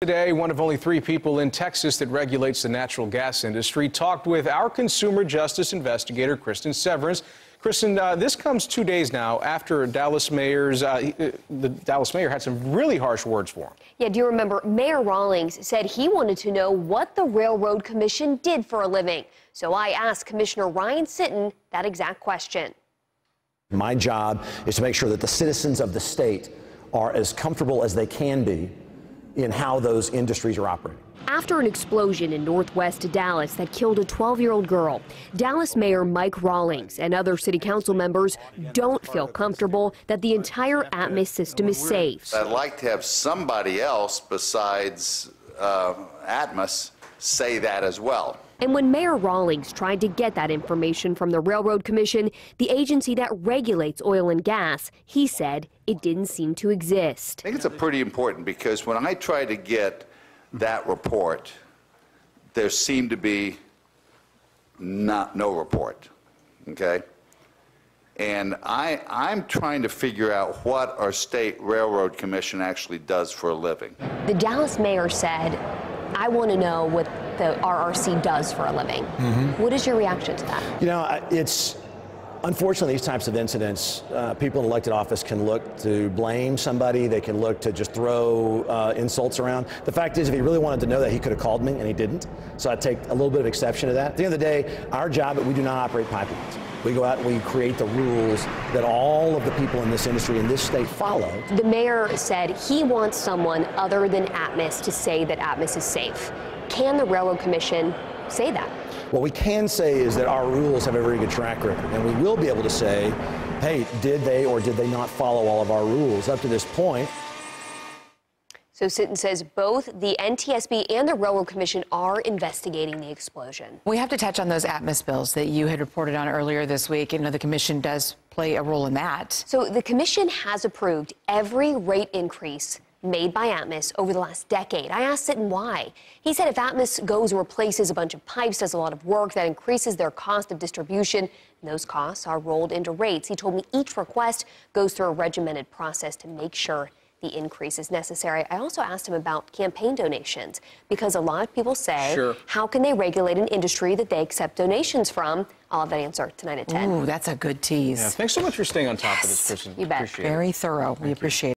Today, one of only 3 people in Texas that regulates the natural gas industry talked with our consumer justice investigator, Kristen Severance. Kristen, this comes 2 days now after the Dallas mayor had some really harsh words for him. Yeah, do you remember Mayor Rawlings said he wanted to know what the Railroad Commission did for a living? So I asked Commissioner Ryan Sitton that exact question. My job is to make sure that the citizens of the state are as comfortable as they can be in how those industries are operating. After an explosion in northwest Dallas that killed a 12-year-old girl, Dallas Mayor Mike Rawlings and other city council members don't feel comfortable that the entire Atmos system is safe. I'd like to have somebody else besides Atmos say that as well. And when Mayor Rawlings tried to get that information from the Railroad Commission, the agency that regulates oil and gas, he said it didn't seem to exist. I think it's pretty important because when I try to get that report, there seemed to be no report, okay? And I'm trying to figure out what our state railroad commission actually does for a living. The Dallas mayor said, I want to know what the RRC does for a living. What is your reaction to that? You know, it's unfortunately these types of incidents, people in elected office can look to blame somebody. They can look to just throw insults around. The fact is, if he really wanted to know that, he could have called me, and he didn't. So I take a little bit of exception to that. At the end of the day, our job, we do not operate pipelines. We go out and we create the rules that all of the people in this industry in this state follow. The mayor said he wants someone other than Atmos to say that Atmos is safe. Can the Railroad Commission say that? What we can say is that our rules have a very good track record, and we will be able to say, hey, did they or did they not follow all of our rules up to this point? So Sitton says both the NTSB and the Railroad Commission are investigating the explosion. We have to touch on those Atmos bills that you had reported on earlier this week. You know, the commission does play a role in that. So the commission has approved every rate increase made by Atmos over the last decade. I asked Sitton why. He said if Atmos goes and replaces a bunch of pipes, does a lot of work, that increases their cost of distribution, and those costs are rolled into rates. He told me each request goes through a regimented process to make sure the increase is necessary. I also asked him about campaign donations because a lot of people say, how can they regulate an industry that they accept donations from? I'll have that answer tonight at 10. Ooh, that's a good tease. Yeah, thanks so much for staying on top of this, Kristen. You bet. Appreciate it. Very thorough. We appreciate it.